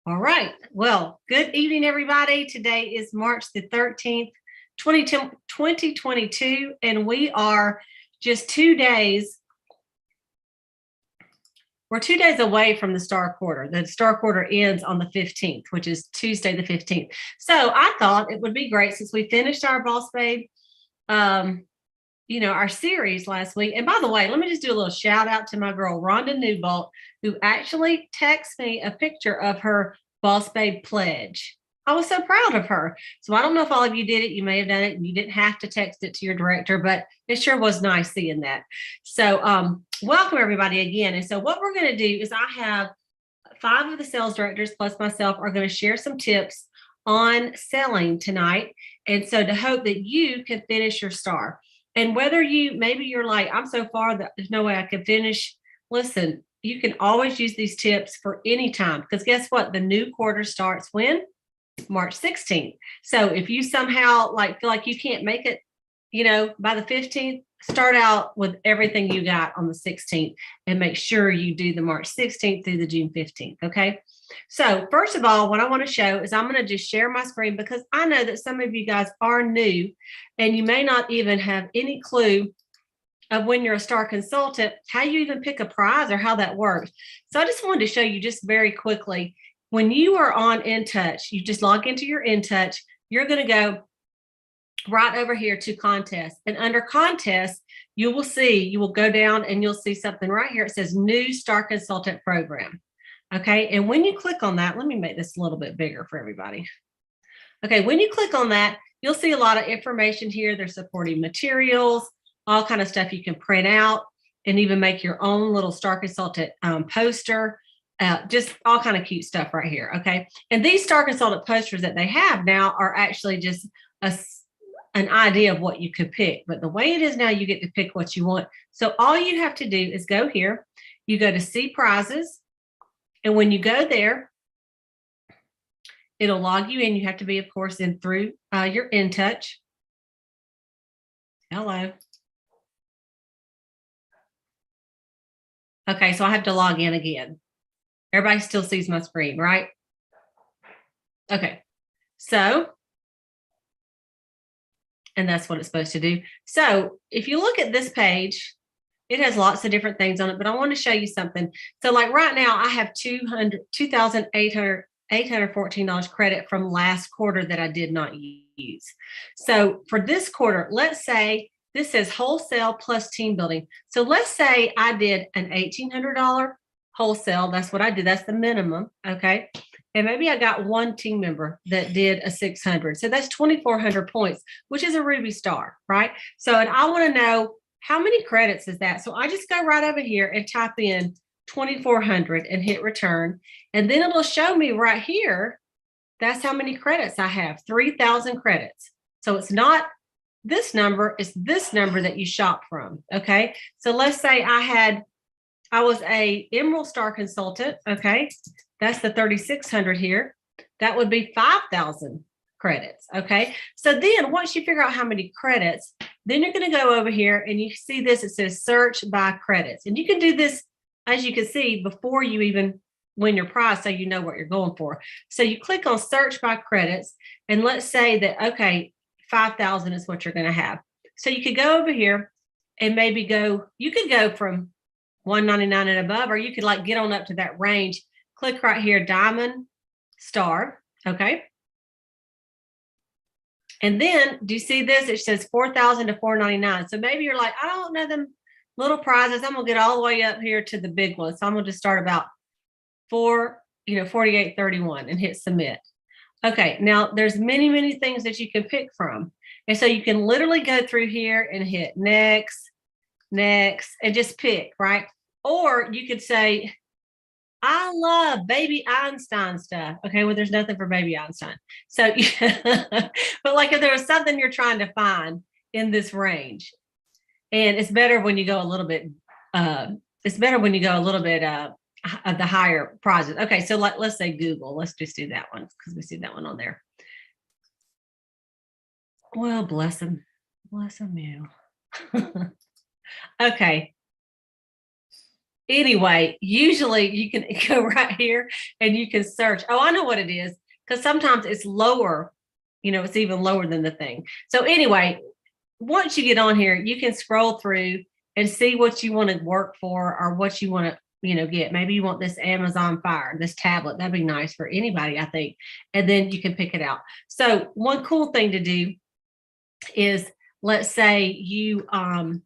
All right. Well, good evening, everybody. Today is March the 13th, 2022, and we are just 2 days. We're 2 days away from the star quarter. The star quarter ends on the 15th, which is Tuesday the 15th. So I thought it would be great since we finished our Boss Babe, our series last week. And by the way, let me just do a little shout out to my girl, Rhonda Newbolt, who actually texted me a picture of her Boss Babe pledge. I was so proud of her. So I don't know if all of you did it. You may have done it and you didn't have to text it to your director, but it sure was nice seeing that. So welcome everybody again. And so what we're going to do is I have 5 of the sales directors plus myself are going to share some tips on selling tonight. And so to hope that you can finish your star. And whether maybe you're like, I'm so far that there's no way I can finish. Listen, you can always use these tips for any time because guess what? The new quarter starts when? March 16th. So if you somehow feel like you can't make it, by the 15th, start out with everything you got on the 16th and make sure you do the March 16th through the June 15th. Okay. So first of all, what I want to show is I'm going to just share my screen because I know that some of you guys are new and you may not even have any clue of when you're a star consultant, how you even pick a prize or how that works. So I just wanted to show you just very quickly, when you are on InTouch, you just log into your InTouch, you're going to go right over here to contest, and under contest, you will go down and you'll see something right here. It says new star consultant program. Okay. And when you click on that, let me make this a little bit bigger for everybody. Okay. When you click on that, you'll see a lot of information here. There's supporting materials, all kind of stuff you can print out and even make your own little star consultant poster. Just all kind of cute stuff right here. Okay. And these star consultant posters that they have now are actually just an idea of what you could pick. But the way it is now, you get to pick what you want. So all you have to do is go here. You go to see prizes. And when you go there, it'll log you in. You have to be, of course, in through your InTouch. Hello. Okay, so I have to log in again. Everybody still sees my screen, right? Okay, so, and that's what it's supposed to do. So if you look at this page, it has lots of different things on it, but I want to show you something. So like right now, I have $2,814 credit from last quarter that I did not use. So for this quarter, let's say this says wholesale plus team building. So let's say I did an $1,800 wholesale. That's what I did. That's the minimum. Okay. And maybe I got one team member that did a 600. So that's 2,400 points, which is a Ruby star, right? So, and I want to know how many credits is that? So I just go right over here and type in 2,400 and hit return. And then it'll show me right here, that's how many credits I have, 3,000 credits. So it's not this number, it's this number that you shop from. Okay. So let's say I was a Emerald Star consultant. Okay. That's the 3,600 here. That would be 5,000 credits. Okay. So then once you figure out how many credits, then you're going to go over here and you see this, it says search by credits. And you can do this, as you can see, before you even win your prize, so you know what you're going for. So you click on search by credits, and let's say that, okay, 5,000 is what you're going to have. So you could go over here and maybe you could go from 199 and above, or you could get on up to that range. Click right here, diamond star. Okay. And then do you see this? It says 4,000 to 499. So maybe you're like, I don't know them little prizes. I'm going to get all the way up here to the big one. So I'm going to just start about 48.31 and hit submit. Okay. Now there's many, many things that you can pick from. And so you can literally go through here and hit next, and just pick, right? Or you could say, I love baby Einstein stuff. Okay, well, there's nothing for baby Einstein. So, but if there was something you're trying to find in this range, and it's better when you go a little bit, of the higher prizes. Okay, so let's say Google. Let's just do that one because we see that one on there. Well, bless them you. Okay. Anyway, usually you can go right here and you can search. Oh, I know what it is, because sometimes it's lower, it's even lower than the thing. So anyway, once you get on here, you can scroll through and see what you want to work for, or what you want to, get. Maybe you want this Amazon Fire, this tablet. That'd be nice for anybody, I think. And then you can pick it out. So one cool thing to do is, let's say you're going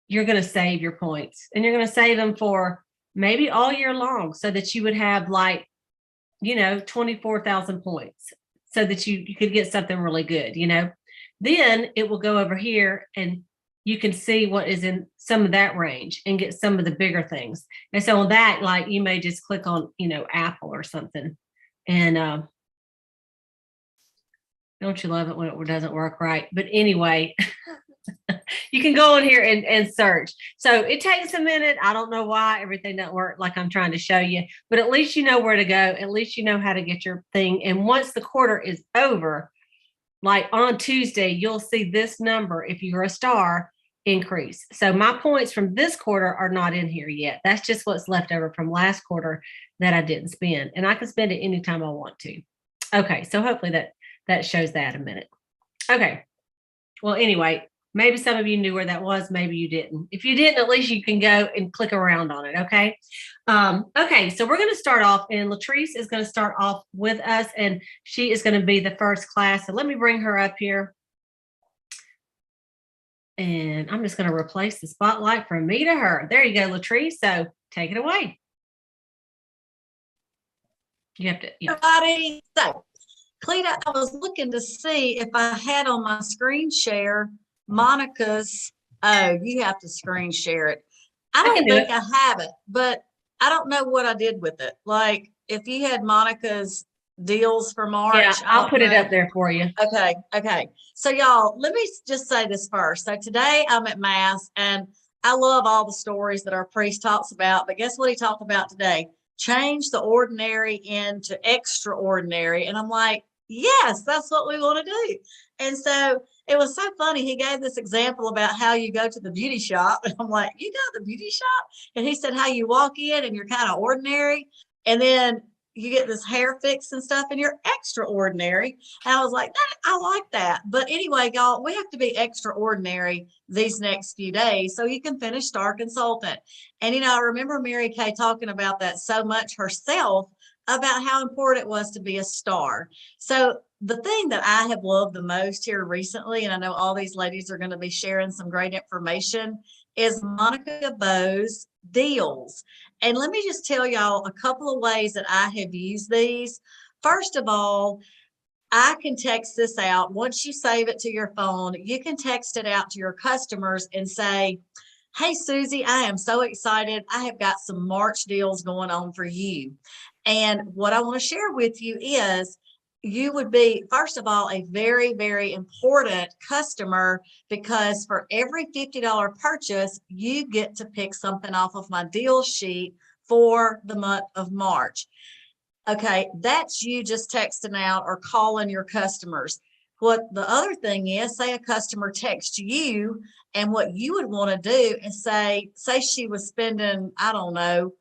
to save your points, and you're going to save them for maybe all year long, so that you would have, like, 24,000 points, so that you could get something really good. Then it will go over here, and you can see what is in some of that range and get some of the bigger things. And so on that, like, you may just click on, Apple or something. And don't you love it when it doesn't work right? But anyway, you can go in here and search. So it takes a minute. I don't know why everything doesn't work like I'm trying to show you, but at least you know where to go. At least you know how to get your thing. And once the quarter is over, like on Tuesday, you'll see this number, if you're a star, increase. So my points from this quarter are not in here yet. That's just what's left over from last quarter that I didn't spend. And I can spend it anytime I want to. Okay, so hopefully that shows that a minute. Okay. Well, anyway, maybe some of you knew where that was. Maybe you didn't. If you didn't, at least you can go and click around on it. Okay. Okay. So we're going to start off, and Latrice is going to start off with us, and she is going to be the first class. So let me bring her up here. And I'm just going to replace the spotlight from me to her. There you go, Latrice. So take it away. You have to. Yeah. Everybody. So, Cleta, I was looking to see if I had on my screen share Monica's. Oh, you have to screen share it. I don't think I have it, but I don't know what I did with it. Like, if you had Monica's deals for March. Yeah, I'll put it up there for you. Okay. So y'all, let me just say this first. So today I'm at Mass, and I love all the stories that our priest talks about, but guess what he talked about today? Change the ordinary into extraordinary. And I'm like, yes, that's what we want to do. And so it was so funny. He gave this example about how you go to the beauty shop. And I'm like, you go to the beauty shop? And he said how you walk in and you're kind of ordinary. And then you get this hair fix and stuff, and you're extraordinary. And I was like, I like that. But anyway, y'all, we have to be extraordinary these next few days so you can finish Star Consultant. And, I remember Mary Kay talking about that so much herself, about how important it was to be a star. So the thing that I have loved the most here recently, and I know all these ladies are going to be sharing some great information, is Monica Bow's deals. And let me just tell y'all a couple of ways that I have used these. First of all, I can text this out. Once you save it to your phone, you can text it out to your customers and say, hey, Susie, I am so excited. I have got some March deals going on for you. And what I want to share with you is, you would be, first of all, a very, very important customer, because for every $50 purchase, you get to pick something off of my deal sheet for the month of March. Okay, that's you just texting out or calling your customers. What the other thing is, say a customer texts you, and what you would want to do is say she was spending, I don't know,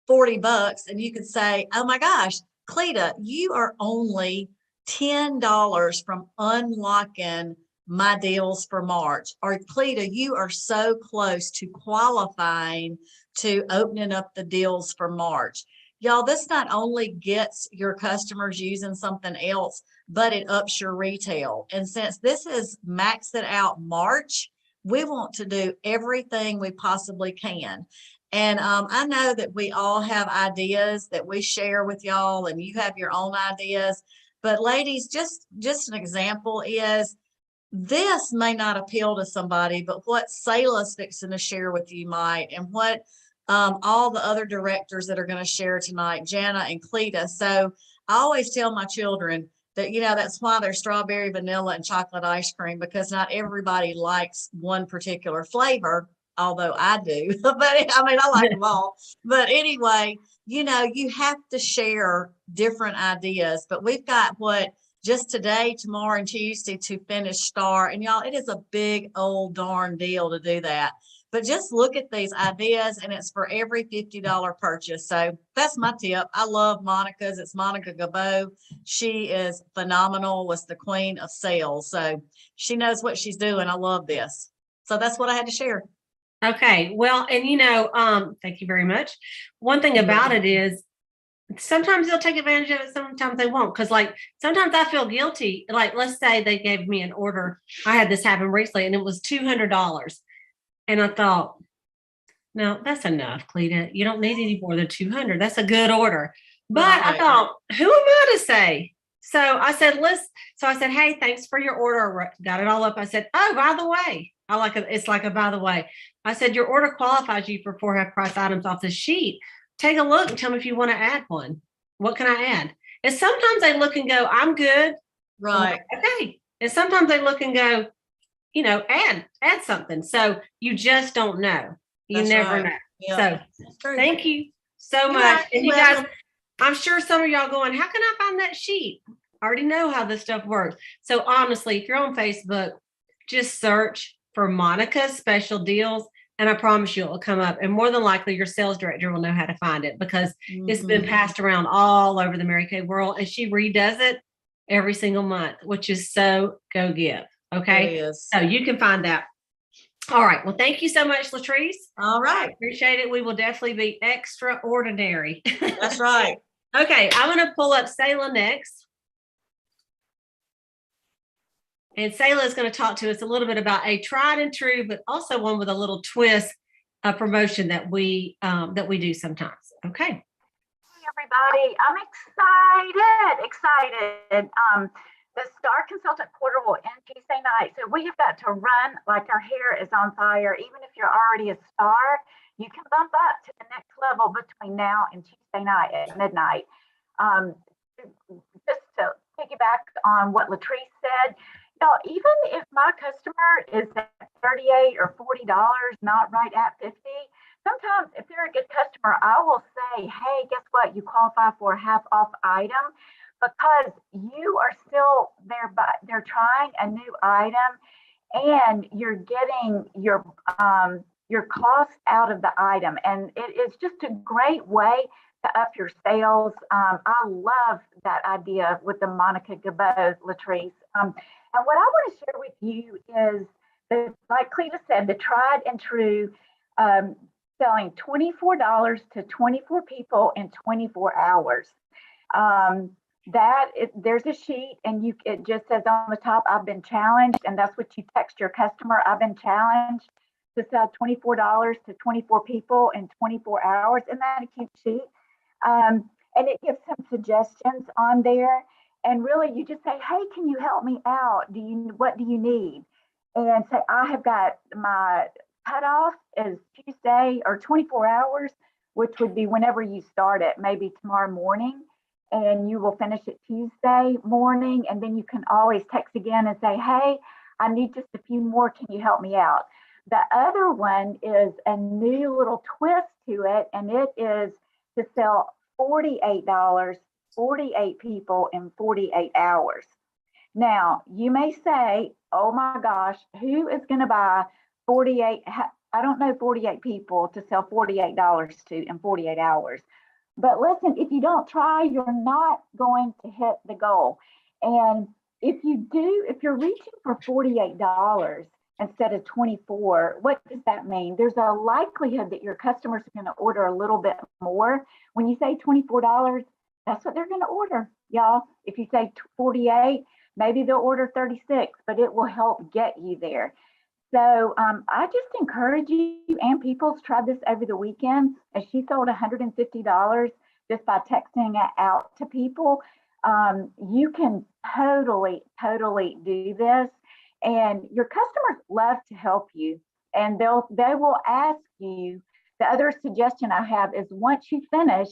$40, and you could say, oh my gosh, Cleta, you are only $10 from unlocking my deals for March. Or Cleta, you are so close to qualifying to opening up the deals for March. Y'all, this not only gets your customers using something else, but it ups your retail. And since this is maxed it out March, we want to do everything we possibly can. And I know that we all have ideas that we share with y'all, and you have your own ideas. But ladies, just an example is, this may not appeal to somebody, but what Selah's fixing to share with you might, and what all the other directors that are going to share tonight, Jana and Cleta. So I always tell my children that, that's why there's strawberry, vanilla, and chocolate ice cream, because not everybody likes one particular flavor, although I do. But I like them all. But anyway, you have to share different ideas. But we've got just today, tomorrow, and Tuesday to finish Star. And y'all, it is a big old darn deal to do that. But just look at these ideas, and it's for every $50 purchase. So that's my tip. I love Monica's. It's Monica Gabot. She is phenomenal, was the queen of sales. So she knows what she's doing. I love this. So that's what I had to share. Okay. Well, and thank you very much. One thing about it is sometimes they'll take advantage of it, sometimes they won't. Cause like sometimes I feel guilty. Like let's say they gave me an order. I had this happen recently and it was $200. And I thought, no, that's enough, Cleta. You don't need any more than 200. That's a good order. But I thought, who am I to say? So I said, hey, thanks for your order. I got it all up. I said, oh, by the way, it's like a by the way. I said, your order qualifies you for 4 half price items off the sheet. Take a look and tell me if you want to add one. What can I add? And sometimes they look and go, I'm good. Right. Like, okay. And sometimes they look and go, add something. So you just don't know. You never know. Yep. So thank you so much. And you guys, I'm sure some of y'all going, how can I find that sheet? I already know how this stuff works. So honestly, if you're on Facebook, just search for Monica's special deals. And I promise you it'll come up. And more than likely your sales director will know how to find it because it's been passed around all over the Mary Kay world. And she redoes it every single month, which is so go give. Okay. So you can find that. All right. Well, thank you so much, Latrice. All right. I appreciate it. We will definitely be extraordinary. That's right. Okay. I'm going to pull up Sayla next. And Sayla is going to talk to us a little bit about a tried and true, but also one with a little twist, a promotion that we do sometimes. Okay. Hey, everybody. I'm excited. The Star Consultant Quarter will end Tuesday night. So we have got to run like our hair is on fire. Even if you're already a star, you can bump up to the next level between now and Tuesday night at midnight. Just to piggyback on what Latrice said, even if my customer is at $38 or $40, not right at 50, sometimes if they're a good customer, I will say, hey, guess what? You qualify for a half off item. Because you are still there, but they're trying a new item, and you're getting your cost out of the item, and it is just a great way to up your sales. I love that idea with the Monica Gabot, Latrice. And what I want to share with you is that, like Cleta said, the tried and true, selling $24 to 24 people in 24 hours. There's a sheet and it just says on the top, I've been challenged, and that's what you text your customer. I've been challenged to sell $24 to 24 people in 24 hours. Isn't that a cute sheet? And it gives some suggestions on there. And really you just say, hey, can you help me out? What do you need? And say, I have got my cutoff is Tuesday or 24 hours, which would be whenever you start it, maybe tomorrow morning. And you will finish it Tuesday morning. And then you can always text again and say, hey, I need just a few more. Can you help me out? The other one is a new little twist to it. And it is to sell $48, 48 people in 48 hours. Now, you may say, oh my gosh, who is going to buy 48? I don't know 48 people to sell $48 to in 48 hours. But listen, if you don't try, you're not going to hit the goal. And if you're reaching for $48 instead of 24, what does that mean? There's a likelihood that your customers are going to order a little bit more. When you say $24, that's what they're going to order, y'all. If you say 48, maybe they'll order 36, but it will help get you there. So I just encourage you and Peoples tried this over the weekend, and she sold $150 just by texting it out to people. You can totally do this, and your customers love to help you, and they will ask you. The other suggestion I have is once you finish,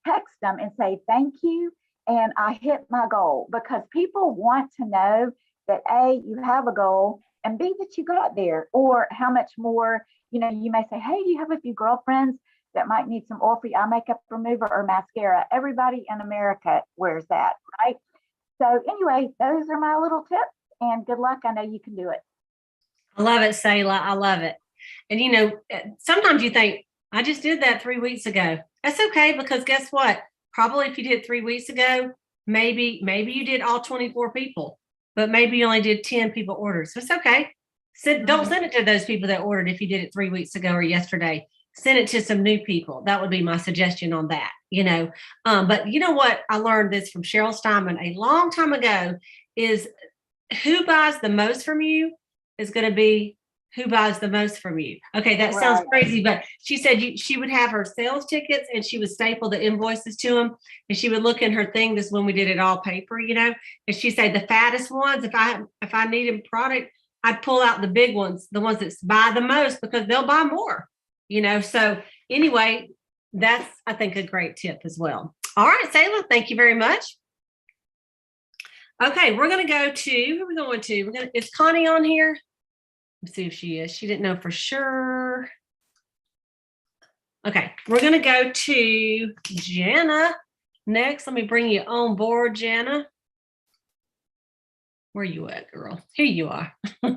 text them and say thank you, and I hit my goal, because people want to know that A, you have a goal, and B, that you got there, or how much more. You may say, hey, do you have a few girlfriends that might need some oil-free eye makeup remover or mascara? Everybody in America wears that, right? So anyway, those are my little tips, and good luck. I know you can do it. I love it, Sayla. I love it. And, sometimes you think, I just did that 3 weeks ago. That's okay, because guess what? Probably if you did it 3 weeks ago, maybe you did all 24 people, but maybe you only did 10 people orders. So it's okay. Don't send it to those people that ordered if you did it 3 weeks ago or yesterday. Send it to some new people. That would be my suggestion on that, But you know what? I learned this from Cheryl Steinman a long time ago is who buys the most from you is going to be who buys the most from you. Okay, that sounds crazy, but she said she would have her sales tickets and she would staple the invoices to them, and she would look in her thing. This when we did it all paper, and she said the fattest ones. If I needed product, I'd pull out the big ones, the ones that buy the most, because they'll buy more. So anyway, that's I think a great tip as well. All right, Sayla, thank you very much. Okay, we're going to go to who are we going to? Is Connie on here? Let's see if she is. She didn't know for sure. Okay, we're going to go to Jana next. Let me bring you on board, Jana. Where you at, girl? Here you are. I'm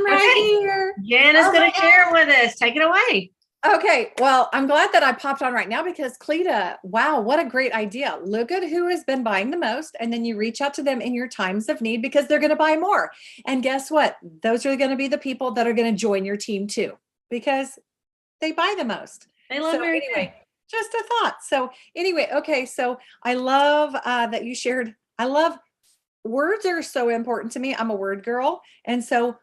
right here. Jana's going to share with us. Take it away. Okay, well, I'm glad that I popped on right now because Cleta, wow, what a great idea. Look at who has been buying the most, and then you reach out to them in your times of need because they're going to buy more. And guess what? Those are going to be the people that are going to join your team too because they buy the most. They love so anyway, just a thought. So anyway, okay, so I love that you shared. I love words are so important to me. I'm a word girl. And so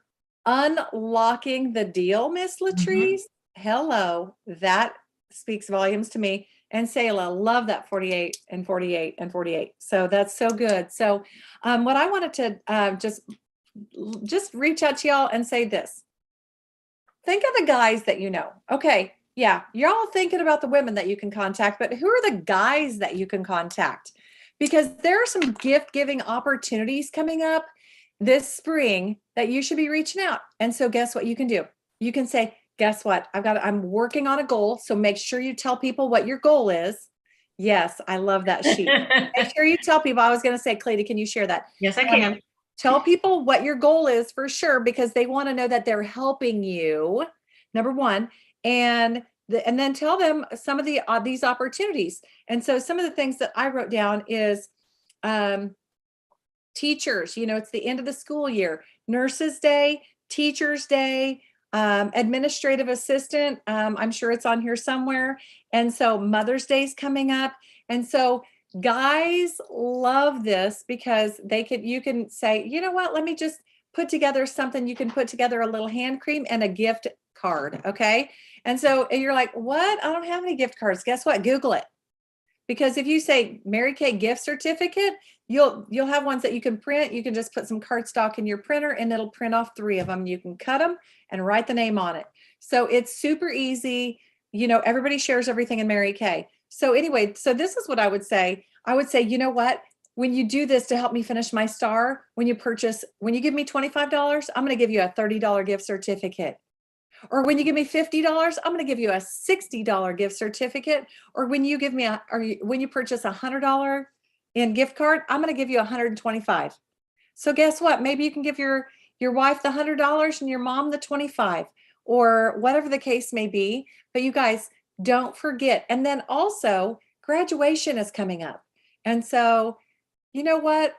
unlocking the deal, Miss Latrice. Hello, that speaks volumes to me. And Sayla, love that 48 and 48 and 48. So that's so good. So what I wanted to just reach out to y'all and say this. Think of the guys that you know. Okay, yeah, you're all thinking about the women that you can contact, but who are the guys that you can contact? Because there are some gift giving opportunities coming up this spring that you should be reaching out. And so guess what you can do? You can say, guess what? I'm working on a goal. So make sure you tell people what your goal is. Yes, I love that sheet. Make sure you tell people. I was going to say, Cleta, can you share that? Yes, I can. Tell people what your goal is for sure, because they want to know that they're helping you, number one, and then tell them some of these opportunities. And so some of the things that I wrote down is teachers, it's the end of the school year, Nurses Day, Teachers Day, administrative assistant. I'm sure it's on here somewhere. And so Mother's Day is coming up. And so guys love this because you can say, you know what, let me just put together something. You can put together a little hand cream and a gift card. Okay. And so you're like, what? I don't have any gift cards. Guess what? Google it. Because if you say Mary Kay gift certificate, you'll have ones that you can print. You can just put some cardstock in your printer and it'll print off 3 of them. You can cut them and write the name on it. So it's super easy. Everybody shares everything in Mary Kay. So anyway, so this is what I would say. I would say, you know what? When you do this to help me finish my star, when you give me $25, I'm going to give you a $30 gift certificate. Or when you give me $50, I'm going to give you a $60 gift certificate. Or when you when you purchase $100 in gift card, I'm going to give you $125. So guess what? Maybe you can give your wife the $100 and your mom the $25, or whatever the case may be. But you guys don't forget. And then also graduation is coming up. And so, you know what?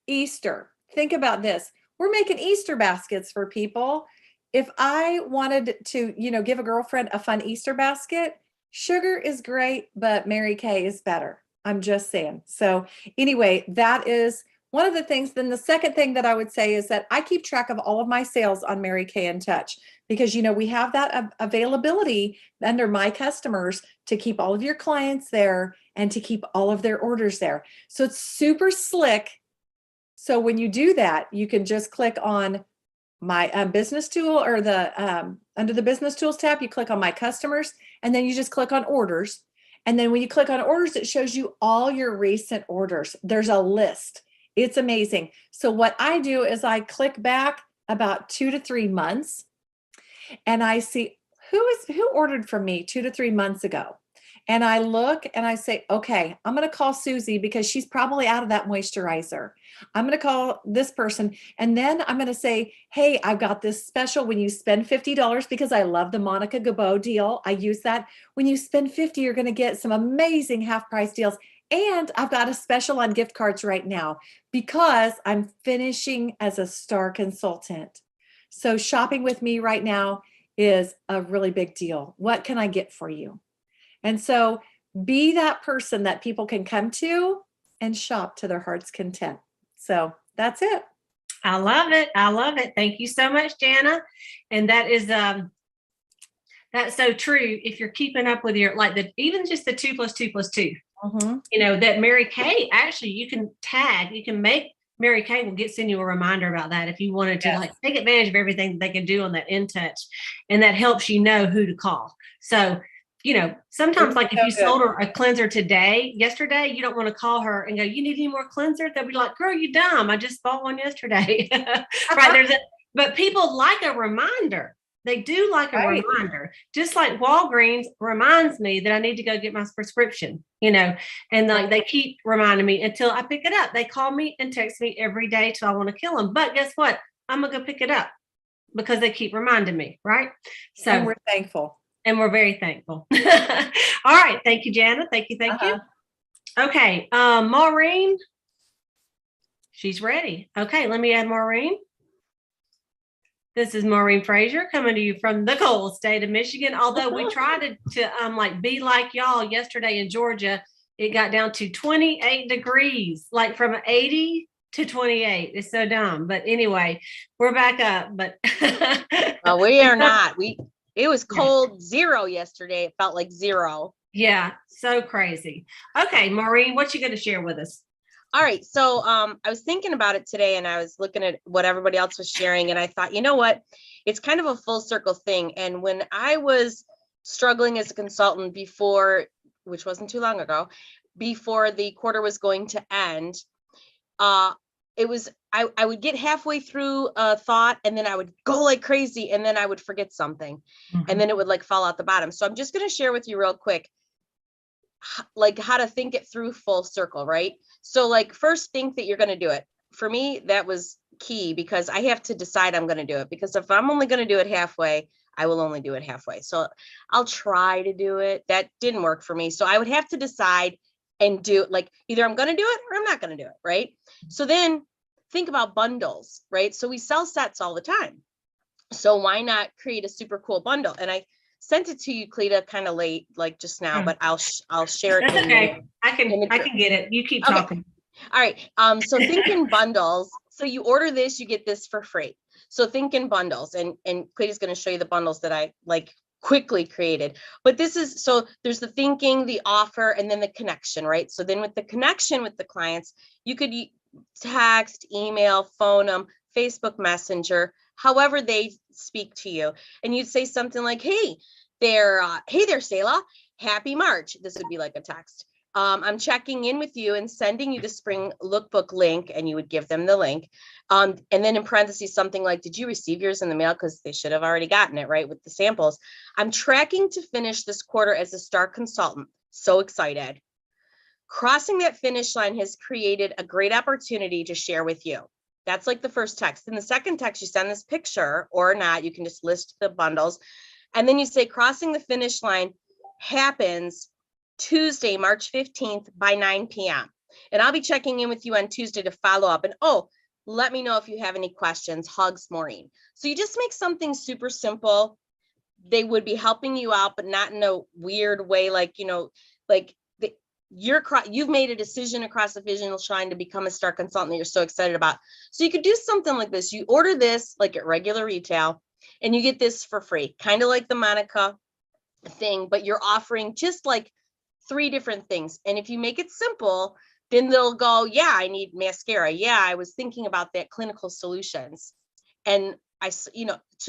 Easter. Think about this. We're making Easter baskets for people. If I wanted to, give a girlfriend a fun Easter basket, sugar is great, but Mary Kay is better. I'm just saying. So anyway, that is one of the things. Then the second thing that I would say is that I keep track of all of my sales on Mary Kay in Touch because, we have that availability under My Customers to keep all of your clients there and to keep all of their orders there. So it's super slick. So when you do that, you can just click on my business tool or under the business tools tab, you click on My Customers and then you just click on orders. And then when you click on orders, it shows you all your recent orders. There's a list. It's amazing. So what I do is I click back about 2 to 3 months and I see who ordered from me 2 to 3 months ago. And I look and I say, okay, I'm going to call Susie because she's probably out of that moisturizer. I'm going to call this person. And then I'm going to say, hey, I've got this special when you spend $50 because I love the Monica Gabot deal. I use that. When you spend 50, you're going to get some amazing half price deals. And I've got a special on gift cards right now because I'm finishing as a star consultant. So shopping with me right now is a really big deal. What can I get for you? And so be that person that people can come to and shop to their heart's content. So that's it. I love it. I love it. Thank you so much, Jana. And that is that's so true. If you're keeping up with your even just the 2 + 2 + 2, that Mary Kay, actually you can make Mary Kay will send you a reminder about that if you wanted to take advantage of everything that they can do on that InTouch, and that helps you know who to call. So sometimes if you sold her a cleanser yesterday, you don't want to call her and go, you need any more cleanser? They'll be like, girl, you dumb. I just bought one yesterday. Right. But people like a reminder. They do like a reminder, just like Walgreens reminds me that I need to go get my prescription, and they keep reminding me until I pick it up. They call me and text me every day till I want to kill them. But guess what? I'm going to go pick it up because they keep reminding me. Right. So and we're thankful. And we're very thankful. All right. Thank you, Jana. Thank you. Thank you. Okay. Maureen. She's ready. Okay. Let me add Maureen. This is Maureen Frazier coming to you from the cold state of Michigan. Although we tried to be like y'all yesterday in Georgia, it got down to 28 degrees, like from 80 to 28. It's so dumb. But anyway, we're back up. But well, we are not. It was cold 0 yesterday. It felt like 0. Yeah, so crazy. Okay, Maureen, what you going to share with us? All right. So I was thinking about it today and I was looking at what everybody else was sharing. And I thought, you know what? It's kind of a full circle thing. And when I was struggling as a consultant before, which wasn't too long ago, before the quarter was going to end, it was, I would get halfway through a thought and then I would go like crazy and then I would forget something and then it would fall out the bottom. So I'm just going to share with you real quick, how to think it through full circle, right? So first think that you're going to do it. For me, that was key because I have to decide I'm going to do it, because if I'm only going to do it halfway, I will only do it halfway. So I'll try to do it. That didn't work for me. So I would have to decide and do either I'm going to do it or I'm not going to do it. Right. So then think about bundles, right? So we sell sets all the time. So why not create a super cool bundle? And I sent it to you, Cleta, kind of late, just now, but I'll share it. That's okay. I can get it. You keep talking. All right. So think in bundles. So you order this, you get this for free. So think in bundles, and Cleta's going to show you the bundles that I quickly created. But this is, so there's the thinking, the offer, and then the connection, right? So then with the connection with the clients, you could text, email, phone them, Facebook Messenger, however they speak to you. And you'd say something like, hey there, Selah, happy March. This would be like a text. I'm checking in with you and sending you the spring lookbook link, and you would give them the link. And then in parentheses, something like, did you receive yours in the mail? Because they should have already gotten it, right? With the samples. I'm tracking to finish this quarter as a star consultant. So excited. Crossing that finish line has created a great opportunity to share with you. That's the first text. In the second text, you send this picture or not. You can just list the bundles. And then you say, crossing the finish line happens Tuesday, March 15th by 9 p.m. And I'll be checking in with you on Tuesday to follow up. And let me know if you have any questions. Hugs, Maureen. So you just make something super simple. They would be helping you out, but not in a weird way. You've made a decision across the finish line to become a star consultant that you're so excited about. So you could do something like this. You order this at regular retail and you get this for free, kind of like the Monica thing, but you're offering just 3 different things. And if you make it simple, then they'll go, yeah, I need mascara. Yeah, I was thinking about that, clinical solutions. And so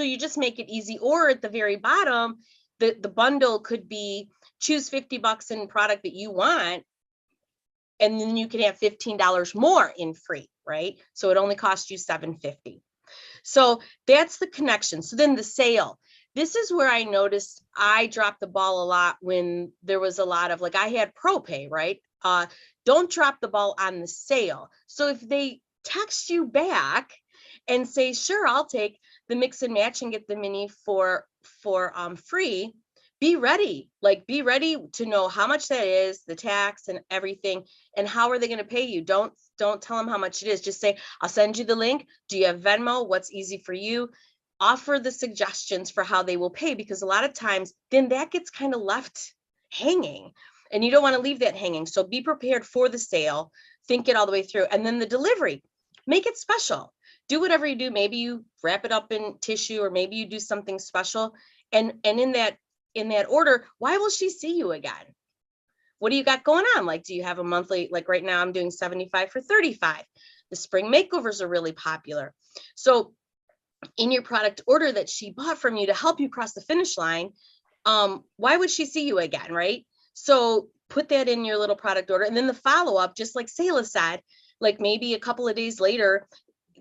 you just make it easy. Or at the very bottom, the bundle could be choose $50 in product that you want, and then you can have $15 more in free, right? So it only costs you $7.50. So that's the connection. So then the sale. this is where I noticed I dropped the ball a lot when there was a lot of, like, I had pro pay, right? Don't drop the ball on the sale. So if they text you back and say, sure, I'll take the mix and match and get the mini for free, be ready. Like, be ready to know how much that is, the tax and everything, and how are they going to pay you. Don't tell them how much it is. Just say, I'll send you the link. Do you have Venmo? What's easy for you? Offer the suggestions for how they will pay, because a lot of times then that gets kind of left hanging, and you don't want to leave that hanging. So be prepared for the sale, think it all the way through. And then the delivery, make it special. Do whatever you do. Maybe you wrap it up in tissue, or maybe you do something special. And in that order, why will she see you again? What do you got going on? Like, do you have a monthly, like right now I'm doing 75 for 35. The spring makeovers are really popular. So in your product order that she bought from you to help you cross the finish line, why would she see you again, right? So put that in your little product order. And then the follow-up, just like Sayla said, like maybe a couple of days later,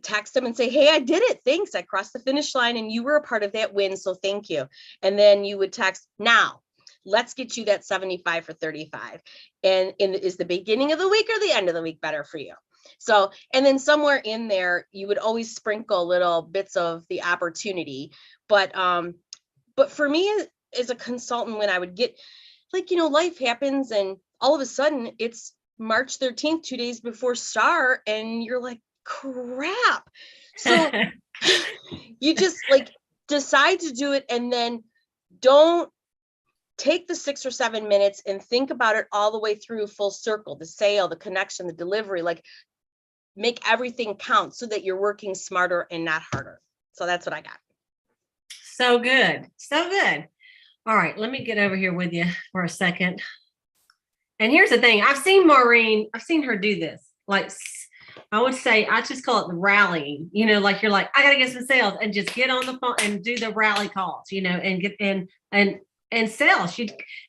text them and say, hey, I did it. Thanks. I crossed the finish line and you were a part of that win. So thank you. And then you would text, now let's get you that 75 for 35. And is the beginning of the week or the end of the week better for you? So, and then somewhere in there, you would always sprinkle little bits of the opportunity. But for me as a consultant, when I would get, like, life happens and all of a sudden it's March 13th, 2 days before STAR, and you're like, crap. So you just like decide to do it, and then don't take the 6 or 7 minutes and think about it all the way through full circle, the sale, the connection, the delivery, like make everything count so that you're working smarter and not harder. So that's what I got. So good. So good. All right, let me get over here with you for a second. And here's the thing. I've seen Maureen, I've seen her do this. Like, I would say, I just call it the rallying, like you're like, I got to get some sales, and just get on the phone and do the rally calls, and get in and sell.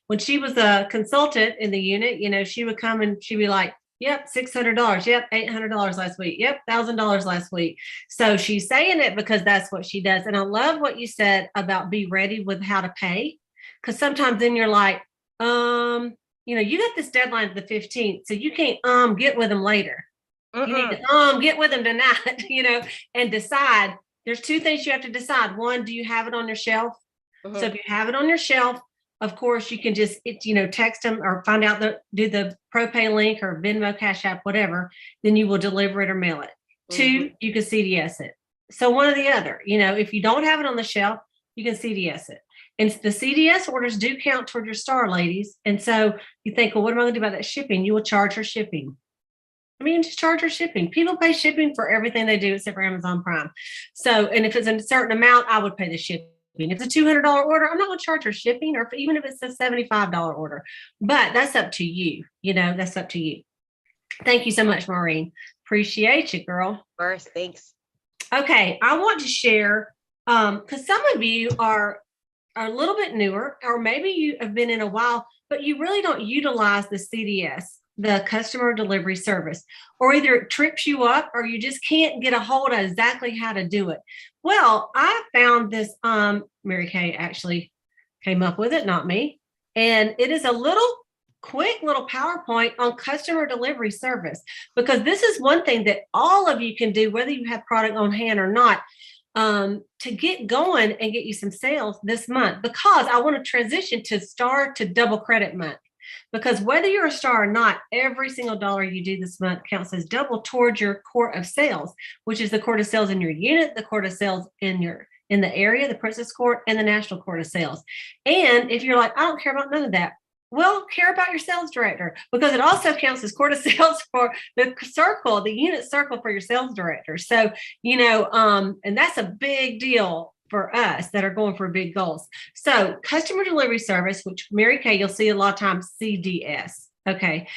When she was a consultant in the unit, she would come and she'd be like, yep, $600. Yep, $800 last week. Yep, $1,000 last week. So she's saying it because that's what she does. And I love what you said about be ready with how to pay. Because sometimes then you're like, you got this deadline the 15th, so you can't get with them later. You need to get with them tonight, and decide. There's 2 things you have to decide. One, do you have it on your shelf? So if you have it on your shelf, of course, you can just, text them or find out do the ProPay link or Venmo, Cash App, whatever. Then you will deliver it or mail it. 2, you can CDS it. So one or the other. If you don't have it on the shelf, you can CDS it. And the CDS orders do count toward your STAR, ladies. And so you think, well, what am I going to do about that shipping? You will charge her shipping. Just charge her shipping. People pay shipping for everything they do except for Amazon Prime. So, and if it's a certain amount, I would pay the shipping. If it's a $200 order, I'm not going to charge her shipping, or even if it's a $75 order. But that's up to you. That's up to you. Thank you so much, Maureen. Appreciate you, girl. Of course, thanks. Okay, I want to share, because some of you are a little bit newer, or maybe you have been in a while, but you really don't utilize the CDS, the customer delivery service, or either it trips you up or you just can't get a hold of exactly how to do it. Well, I found this, Mary Kay actually came up with it, not me. And it is a quick little PowerPoint on customer delivery service, because this is one thing that all of you can do, whether you have product on hand or not, to get going and get you some sales this month, because I want to transition to STAR to double credit month. Because whether you're a STAR or not, every single dollar you do this month counts as double towards your court of sales, which is the court of sales in your unit, the court of sales in the area, the Princess Court, and the National Court of Sales. And if you're like, I don't care about none of that, well, care about your sales director, because it also counts as court of sales for the circle, the unit circle for your sales director. So, and that's a big deal for us that are going for big goals. So customer delivery service, which Mary Kay, you'll see a lot of times CDS. Okay.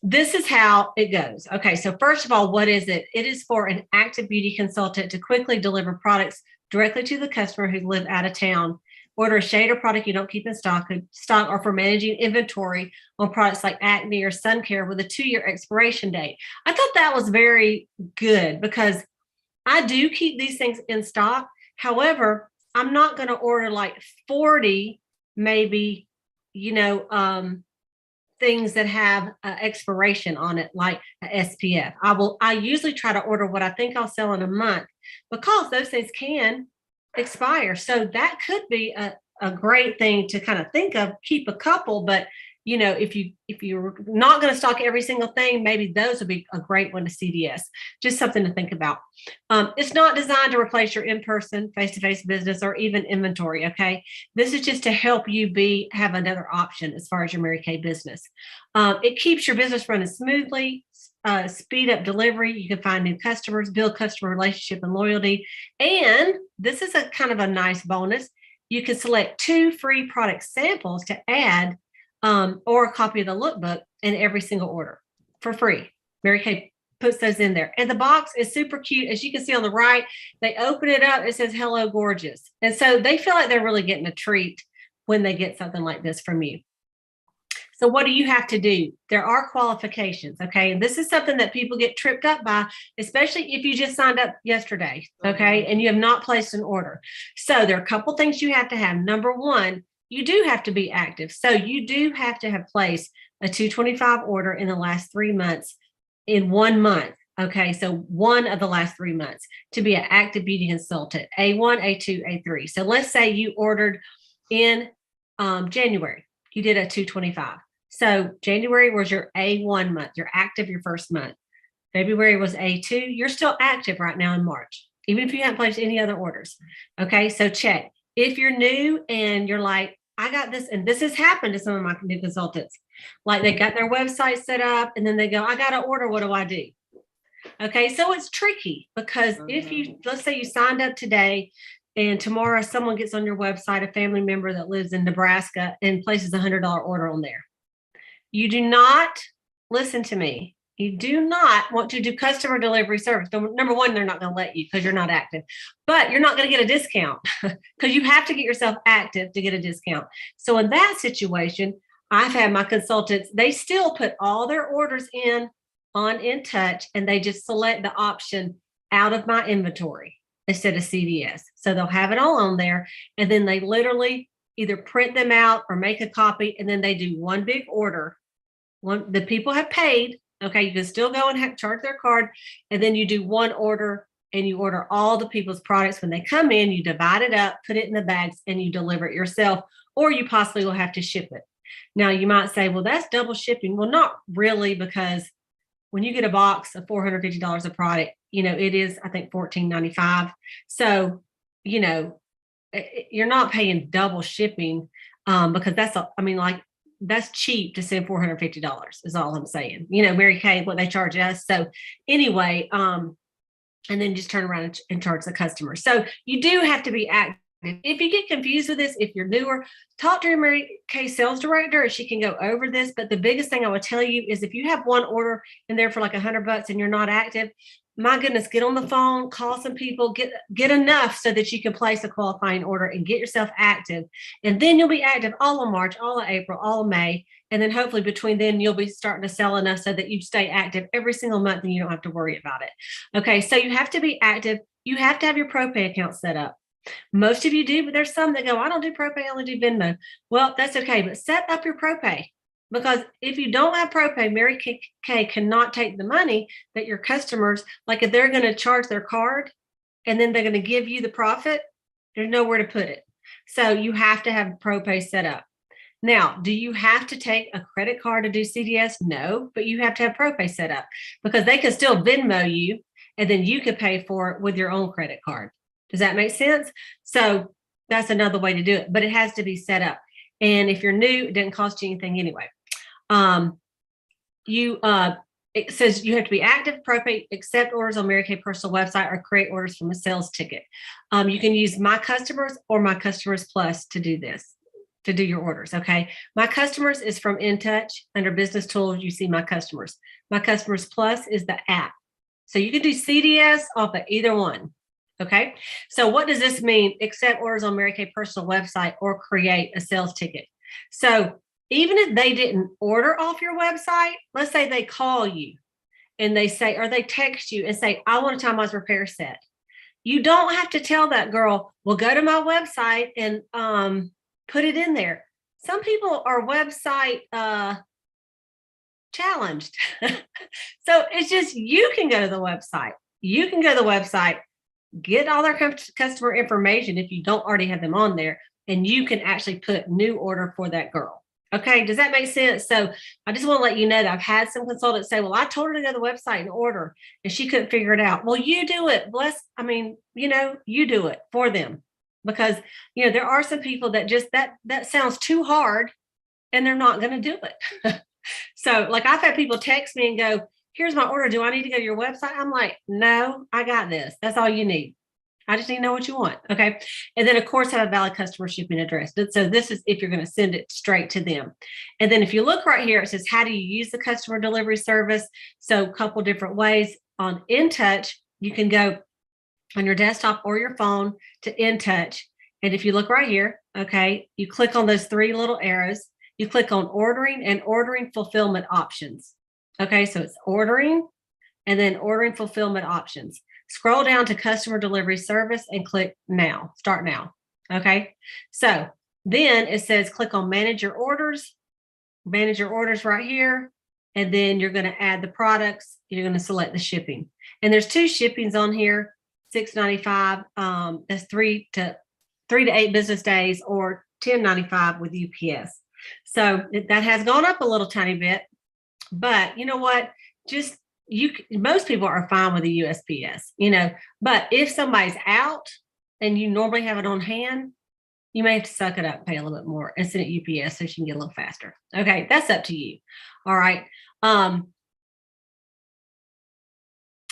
This is how it goes. Okay. So first of all, what is it? It is for an active beauty consultant to quickly deliver products directly to the customer who live out of town. Order a shade or product you don't keep in stock, or for managing inventory on products like acne or sun care with a 2-year expiration date. I thought that was very good, because I do keep these things in stock. However, I'm not going to order like 40, maybe, things that have expiration on it, like a SPF. I usually try to order what I think I'll sell in a month because those things can expire. So that could be a great thing to kind of think of, keep a couple, but if you're not going to stock every single thing, maybe those would be a great one to CDS. Just something to think about. It's not designed to replace your in-person, face-to-face business or even inventory. Okay, this is just to help you have another option as far as your Mary Kay business. It keeps your business running smoothly. Speed up delivery. You can find new customers, build customer relationship and loyalty. And this is a kind of a nice bonus. You can select 2 free product samples to add or a copy of the lookbook in every single order for free. Mary Kay puts those in there. And the box is super cute. As you can see on the right, they open it up. It says, "Hello, gorgeous." And so they feel like they're really getting a treat when they get something like this from you. So what do you have to do? There are qualifications, okay? And this is something that people get tripped up by, especially if you just signed up yesterday, okay? And you have not placed an order. So there are a couple things you have to have. Number one, you do have to be active. So you do have to have placed a 225 order in the last 3 months in 1 month. Okay, so one of the last 3 months to be an active beauty consultant, A1, A2, A3. So let's say you ordered in January, you did a 225. So January was your A1 month, you're active your first month. February was A2, you're still active right now in March, even if you haven't placed any other orders. Okay, so check. If you're new and you're like, I got this, and this has happened to some of my new consultants, like they got their website set up and then they go, I got to order, what do I do? Okay, so it's tricky because if you, let's say you signed up today and tomorrow someone gets on your website, a family member that lives in Nebraska and places a $100 order on there. You do not, listen to me, you do not want to do customer delivery service. Number one, they're not going to let you because you're not active, but you're not going to get a discount because you have to get yourself active to get a discount. So in that situation, I've had my consultants, they still put all their orders in on In Touch and they just select the option out of my inventory instead of CVS. So they'll have it all on there and then they literally either print them out or make a copy and then they do one big order. The people have paid. Okay, you can still go and charge their card, and then you do one order and you order all the people's products. When they come in, you divide it up, put it in the bags, and you deliver it yourself, or you possibly will have to ship it. Now, you might say, well, that's double shipping. Well, not really, because when you get a box of $450 of product, it is, I think, $14.95. So, you're not paying double shipping because that's cheap to send $450 is all I'm saying. Mary Kay, what they charge us. So anyway, and then just turn around and charge the customer. So you do have to be active. If you get confused with this, if you're newer, talk to your Mary Kay sales director and she can go over this. But the biggest thing I would tell you is if you have one order in there for like $100 and you're not active, my goodness, get on the phone, call some people, get enough so that you can place a qualifying order and get yourself active. And then you'll be active all of March, all of April, all of May. And then hopefully between then you'll be starting to sell enough so that you stay active every single month and you don't have to worry about it. Okay, so you have to be active. You have to have your ProPay account set up. Most of you do, but there's some that go, I don't do ProPay, I only do Venmo. Well, that's okay, but set up your ProPay. Because if you don't have ProPay, Mary Kay cannot take the money that your customers, like if they're going to charge their card and then they're going to give you the profit, there's nowhere to put it. So you have to have ProPay set up. Now, do you have to take a credit card to do CDS? No, but you have to have ProPay set up because they can still Venmo you and then you could pay for it with your own credit card. Does that make sense? So that's another way to do it, but it has to be set up. And if you're new, it doesn't cost you anything anyway. It says you have to be active, ProPay, accept orders on Mary Kay personal website, or create orders from a sales ticket. You can use My Customers or My Customers Plus to do this, to do your orders. Okay. My Customers is from In Touch. Under Business Tools, you see My Customers. My Customers Plus is the app. So you can do CDS off of either one. Okay. So what does this mean? Accept orders on Mary Kay personal website or create a sales ticket. So even if they didn't order off your website, let's say they call you and they say, or they text you and say, I want a time-wise repair set. You don't have to tell that girl, well, go to my website and put it in there. Some people are website challenged. So it's just, you can go to the website. You can go to the website, get all their customer information if you don't already have them on there, and you can actually put new order for that girl. Okay, does that make sense? So I just want to let you know that I've had some consultants say, well, I told her to go to the website and order, and she couldn't figure it out. Well, you do it. You do it for them, because, there are some people that just, that sounds too hard and they're not going to do it. So like, I've had people text me and go, here's my order. Do I need to go to your website? I'm like, no, I got this. That's all you need. I just need to know what you want. Okay. And then of course have a valid customer shipping address. So this is if you're going to send it straight to them. And then if you look right here, it says, how do you use the customer delivery service? So a couple different ways. On InTouch, you can go on your desktop or your phone to InTouch. And if you look right here, okay, you click on those three little arrows, you click on ordering and ordering fulfillment options. Okay. So it's ordering and then ordering fulfillment options. Scroll down to customer delivery service and click now, start now. Okay. So then it says, click on manage your orders right here. And then you're going to add the products. You're going to select the shipping. And there's two shippings on here, $6.95. That's 3 to 8 business days, or $10.95 with UPS. So that has gone up a little tiny bit, but you know what? Most people are fine with the USPS, but if somebody's out and you normally have it on hand, you may have to suck it up, pay a little bit more and send it UPS so you can get a little faster. Okay. That's up to you. All right.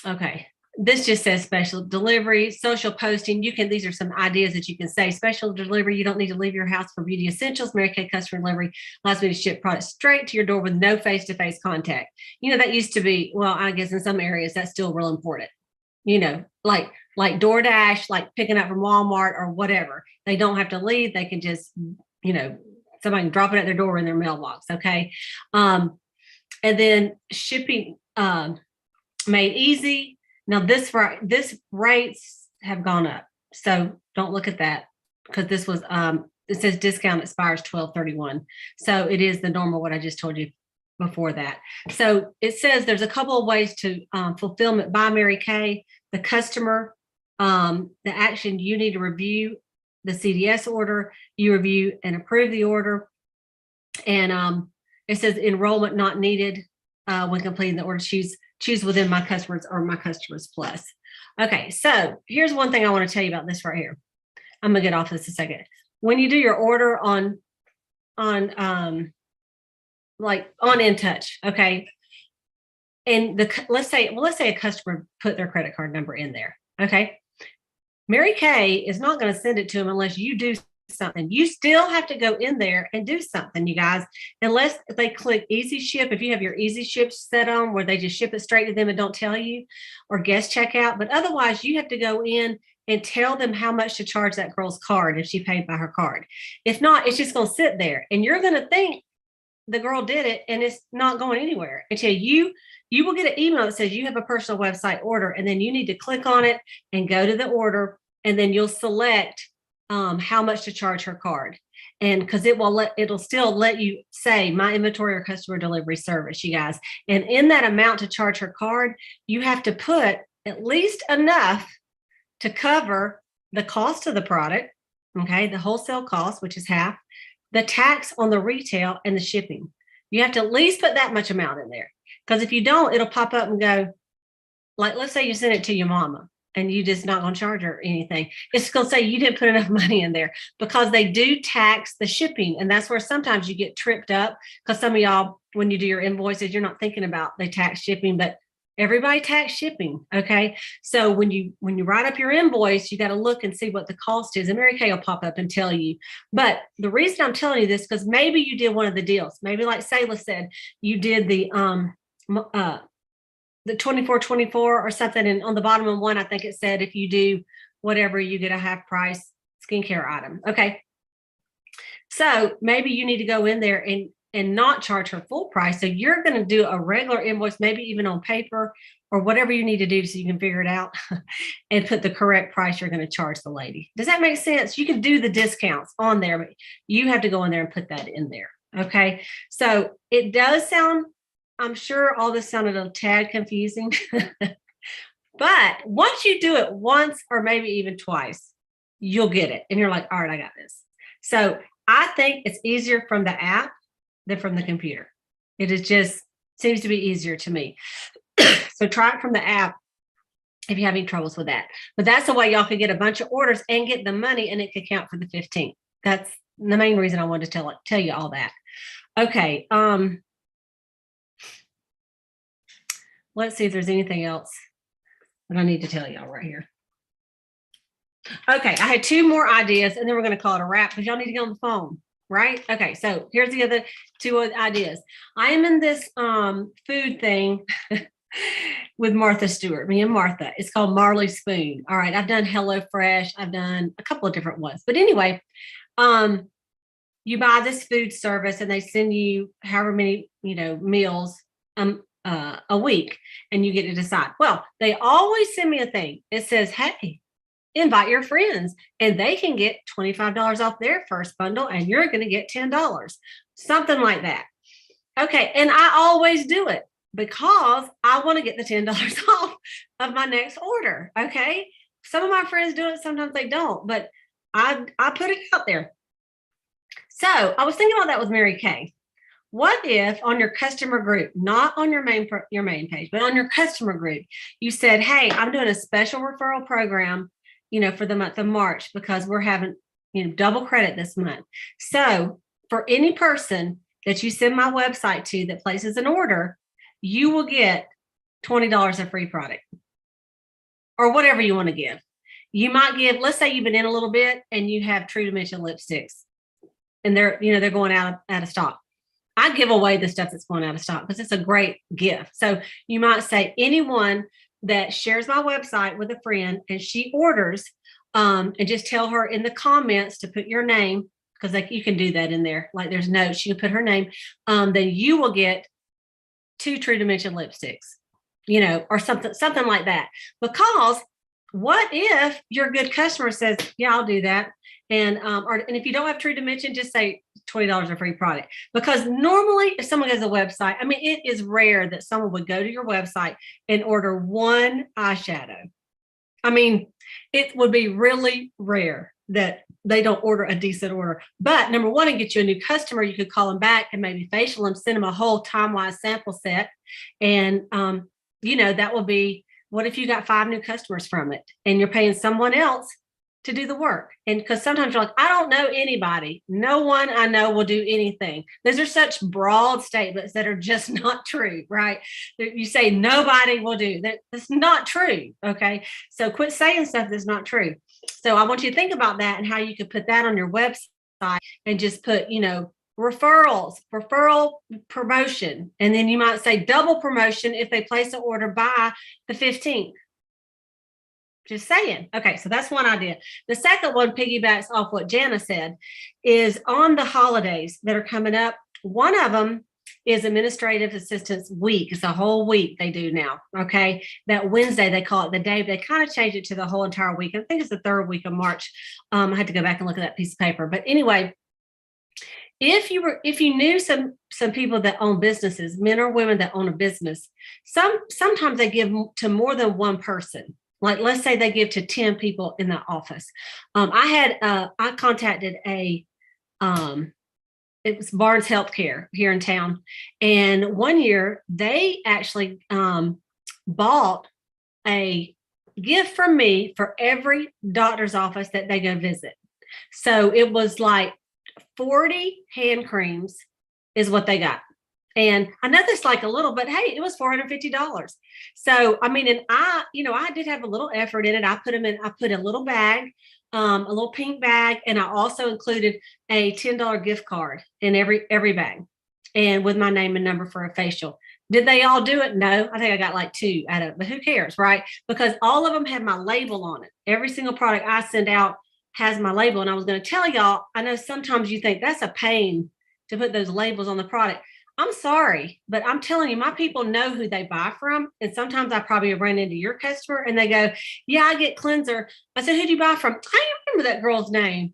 Okay. This just says special delivery, social posting. These are some ideas that you can say. Special delivery, you don't need to leave your house for beauty essentials. Mary Kay customer delivery allows me to ship products straight to your door with no face-to-face contact. That used to be, well, I guess in some areas that's still real important. Like DoorDash, like picking up from Walmart or whatever. They don't have to leave. They can just, somebody can drop it at their door in their mailbox. Okay. And then shipping made easy. Now this rates have gone up. So don't look at that, because this was, it says discount expires 12/31. So it is the normal, what I just told you before that. So it says there's a couple of ways to fulfillment by Mary Kay. The customer, the action, you need to review the CDS order, you review and approve the order. And it says enrollment not needed when completing the order. Choose within my customers or my customers plus. Okay, so here's one thing I want to tell you about this right here. I'm gonna get off this a second. When you do your order on InTouch, okay, and let's say a customer put their credit card number in there, okay. Mary Kay is not going to send it to them unless you do something. You still have to go in there and do something, you guys, unless they click easy ship. If you have your easy ship set on where they just ship it straight to them and don't tell you, or guest checkout, but otherwise you have to go in and tell them how much to charge that girl's card if she paid by her card. If not, it's just going to sit there and you're going to think the girl did it, and it's not going anywhere until you will get an email that says you have a personal website order, and then you need to click on it and go to the order, and then you'll select how much to charge her card. And because it'll still let you say my inventory or customer delivery service, you guys. And in that amount to charge her card, you have to put at least enough to cover the cost of the product, okay, the wholesale cost, which is half, the tax on the retail, and the shipping. You have to at least put that much amount in there, because if you don't, it'll pop up and go, like, let's say you send it to your mama and you just not going to charge her anything. It's going to say you didn't put enough money in there, because they do tax the shipping. And that's where sometimes you get tripped up, because some of y'all, when you do your invoices, you're not thinking about they tax shipping, but everybody tax shipping. Okay. So when you write up your invoice, you got to look and see what the cost is, and Mary Kay will pop up and tell you. But the reason I'm telling you this, because maybe you did one of the deals, maybe like Sayla said, you did the 24/24 or something. And on the bottom of one, I think it said, if you do whatever, you get a half price skincare item. Okay. So maybe you need to go in there and not charge her full price. So you're going to do a regular invoice, maybe even on paper or whatever you need to do so you can figure it out and put the correct price you're going to charge the lady. Does that make sense? You can do the discounts on there, but you have to go in there and put that in there. Okay. So it does sound, I'm sure all this sounded a tad confusing, but once you do it once or maybe even twice, you'll get it. And you're like, all right, I got this. So I think it's easier from the app than from the computer. It is just seems to be easier to me. So try it from the app if you have any troubles with that. But that's the way y'all can get a bunch of orders and get the money, and it could count for the 15th. That's the main reason I wanted to tell you all that. Okay. Let's see if there's anything else that I need to tell y'all right here. Okay, I had 2 more ideas, and then we're going to call it a wrap because y'all need to get on the phone, right? Okay, so here's the other 2 ideas. I am in this food thing with Martha Stewart, me and Martha. It's called Marley Spoon. All right, I've done HelloFresh. I've done a couple of different ones. But anyway, you buy this food service and they send you however many, meals a week, and you get to decide. Well, they always send me a thing. It says, hey, invite your friends and they can get $25 off their first bundle and you're going to get $10, something like that. Okay. And I always do it because I want to get the $10 off of my next order. Okay. Some of my friends do it. Sometimes they don't, but I put it out there. So I was thinking about that with Mary Kay. What if on your customer group, not on your main page, but on your customer group, you said, hey, I'm doing a special referral program, for the month of March because we're having, double credit this month. So for any person that you send my website to that places an order, you will get $20 of free product or whatever you want to give. You might give, let's say you've been in a little bit and you have True Dimension lipsticks and they're going out of stock. I give away the stuff that's going out of stock because it's a great gift. So you might say anyone that shares my website with a friend and she orders, and just tell her in the comments to put your name, because you can do that in there. Like there's notes, she can put her name, then you will get 2 True Dimension lipsticks, or something like that. Because what if your good customer says, yeah, I'll do that. And if you don't have True Dimension, just say $20 of free product. Because normally if someone has a website, it is rare that someone would go to your website and order 1 eyeshadow. It would be really rare that they don't order a decent order. But number 1, and get you a new customer, you could call them back and maybe facial them, send them a whole time-wise sample set. And, that will be, what if you got 5 new customers from it and you're paying someone else to do the work? And because sometimes you're like, I don't know anybody. No one I know will do anything. Those are such broad statements that are just not true, right? You say nobody will do that. That's not true. Okay. So quit saying stuff that's not true. So I want you to think about that and how you could put that on your website and just put, referral promotion. And then you might say double promotion if they place an order by the 15th. Just saying. Okay, so that's one idea. The second one piggybacks off what Jana said, is on the holidays that are coming up. One of them is Administrative Assistance Week. It's a whole week they do now. Okay, that Wednesday they call it the day. They kind of changed it to the whole entire week. I think it's the 3rd week of March. I had to go back and look at that piece of paper. But anyway, if you knew some people that own businesses, men or women that own a business, sometimes they give to more than one person. Like, let's say they give to 10 people in the office. I contacted it was Barnes Healthcare here in town. And one year they actually bought a gift from me for every doctor's office that they go visit. So it was like 40 hand creams is what they got. And I know that's like a little, but hey, it was $450. So, and I did have a little effort in it. I put a little bag, a little pink bag. And I also included a $10 gift card in every bag and with my name and number for a facial. Did they all do it? No, I think I got like 2 out of it, but who cares, right? Because all of them had my label on it. Every single product I send out has my label. And I was going to tell y'all, I know sometimes you think that's a pain to put those labels on the product. I'm sorry, but I'm telling you, my people know who they buy from. And sometimes I probably run into your customer and they go, yeah, I get cleanser. I said, who do you buy from? I don't remember that girl's name.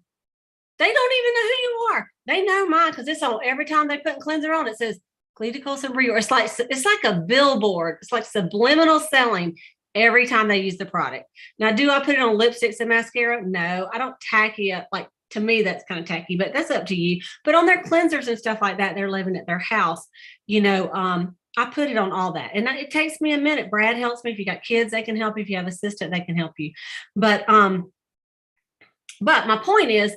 They don't even know who you are. They know mine because it's on every time they put cleanser on, it says Colson-Eyre. It's like a billboard. It's like subliminal selling every time they use the product. Now, do I put it on lipsticks and mascara? No, I don't tacky up. Like, to me, that's kind of tacky, but that's up to you. But on their cleansers and stuff like that, they're living at their house. I put it on all that. And it takes me a minute. Brad helps me. If you got kids, they can help you. If you have an assistant, they can help you. But my point is,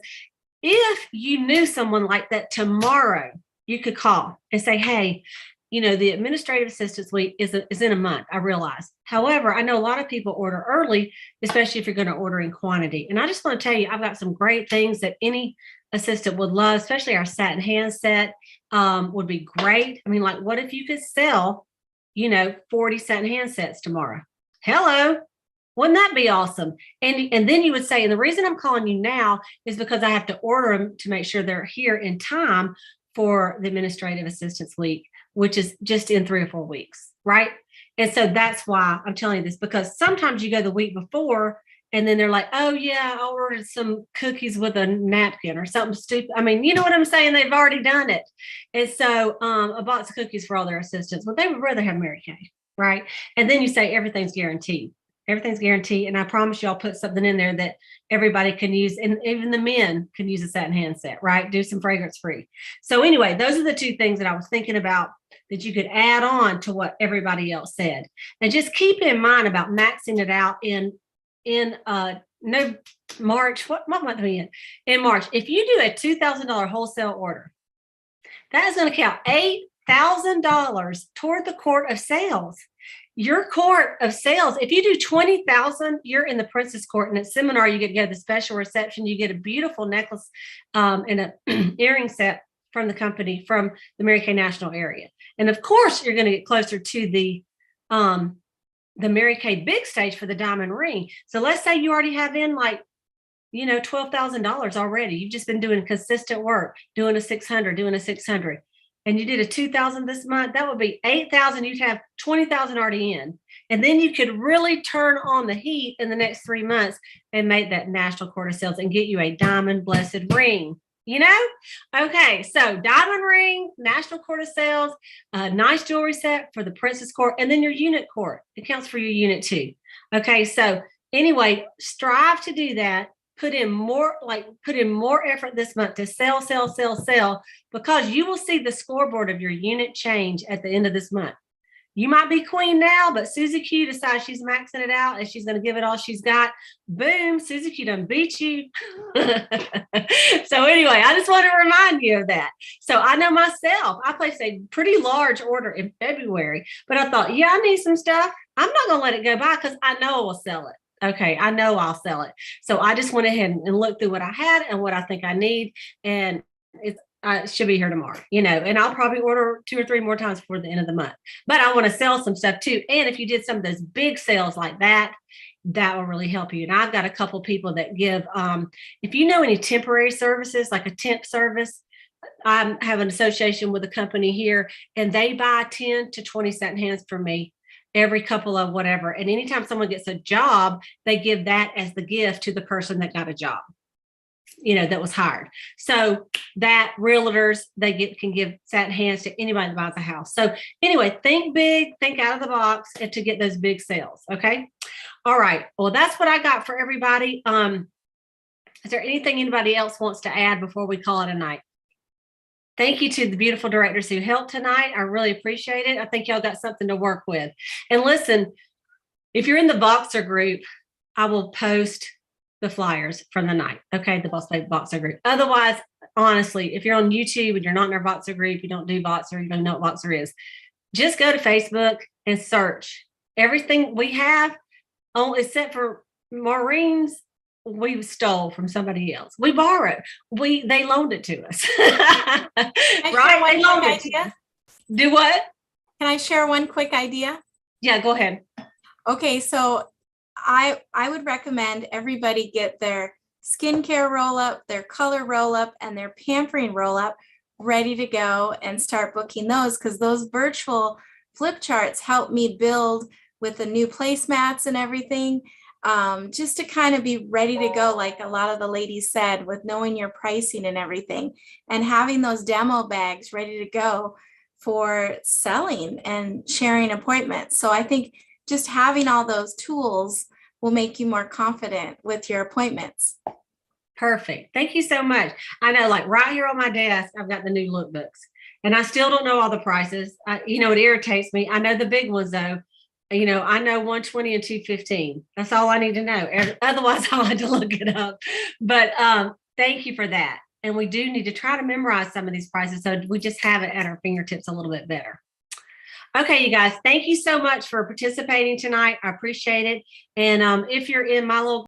if you knew someone like that tomorrow, you could call and say, hey, the administrative assistance week is in a month, I realize. However, I know a lot of people order early, especially if you're going to order in quantity. And I just want to tell you, I've got some great things that any assistant would love, especially our satin hand set would be great. I mean, like, what if you could sell, 40 satin hand sets tomorrow? Hello. Wouldn't that be awesome? And then you would say, and the reason I'm calling you now is because I have to order them to make sure they're here in time for the administrative assistance week, which is just in 3 or 4 weeks, right? And so that's why I'm telling you this, because sometimes you go the week before and then they're like, oh yeah, I ordered some cookies with a napkin or something stupid. I mean, you know what I'm saying? They've already done it. And so a box of cookies for all their assistants, well, they would rather have Mary Kay, right? And then you say everything's guaranteed. Everything's guaranteed. And I promise you, I'll put something in there that everybody can use. And even the men can use a satin hand set, right? Do some fragrance free. So anyway, those are the 2 things that I was thinking about that you could add on to what everybody else said. And just keep in mind about maxing it out in no March. What month are we in? In March. If you do a $2,000 wholesale order, that is going to count $8,000 toward the quart of sales. Your quart of sales, if you do 20,000, you're in the princess court. And at seminar, you get to go to the special reception. You get a beautiful necklace and an earring set from the company from the Mary Kay National area. And of course, you're going to get closer to the Mary Kay big stage for the diamond ring. So let's say you already have in $12,000 already. You've just been doing consistent work, doing a 600, doing a 600. And you did a 2,000 this month, that would be 8,000. You'd have 20,000 already in. And then you could really turn on the heat in the next 3 months and make that national quarter sales and get you a diamond blessed ring. Okay, so diamond ring, national quarter sales, nice jewelry set for the princess court, and then your unit court. It counts for your unit too. Okay, so anyway, strive to do that. Put in more effort this month to sell, because you will see the scoreboard of your unit change at the end of this month. You might be queen now, but Susie Q decides she's maxing it out and she's going to give it all she's got. Boom, Susie Q done beat you. So anyway, I just want to remind you of that. So I know myself, I placed a pretty large order in February, but I thought, yeah, I need some stuff. I'm not going to let it go by because I know I will sell it. Okay, I know I'll sell it. So I just went ahead and looked through what I had and what I think I need. And it should be here tomorrow, and I'll probably order 2 or 3 more times before the end of the month. But I want to sell some stuff too. And if you did some of those big sales like that, that will really help you. And I've got a couple people that give, if you know any temporary services, like a temp service, I have an association with a company here and they buy 10 to 20 satin hands from me every couple of whatever. And anytime someone gets a job, they give that as the gift to the person that got a job, that was hired. So that realtors, can give satin hands to anybody that buys a house. So anyway, think big, think out of the box and to get those big sales. Okay. All right. Well, that's what I got for everybody. Is there anything anybody else wants to add before we call it a night? Thank you to the beautiful directors who helped tonight. I really appreciate it. I think y'all got something to work with. And listen, if you're in the Boxer group, I will post the flyers from the night. Okay, the Boss Babe Boxer group. Otherwise, honestly, if you're on YouTube and you're not in our Boxer group, you don't do Boxer, you don't know what Boxer is, just go to Facebook and search. Everything we have, except for Maureen's, we stole from somebody else. We borrowed. They loaned it to us. Right? They loaned it to us. Do what? Can I share one quick idea? Yeah, go ahead. Okay, so I would recommend everybody get their skincare roll up, their color roll up, and their pampering roll up ready to go and start booking those, because those virtual flip charts help me build with the new placemats and everything, just to kind of be ready to go, like a lot of the ladies said, with knowing your pricing and everything, and having those demo bags ready to go for selling and sharing appointments. So I think just having all those tools will make you more confident with your appointments. Perfect. Thank you so much. I know, like right here on my desk, I've got the new lookbooks, and I still don't know all the prices. It irritates me. I know the big ones though. I know 120 and 215. That's all I need to know. Otherwise, I'll have to look it up. But thank you for that. And we do need to try to memorize some of these prices, so we just have it at our fingertips a little bit better. Okay, you guys, thank you so much for participating tonight. I appreciate it. And if you're in my little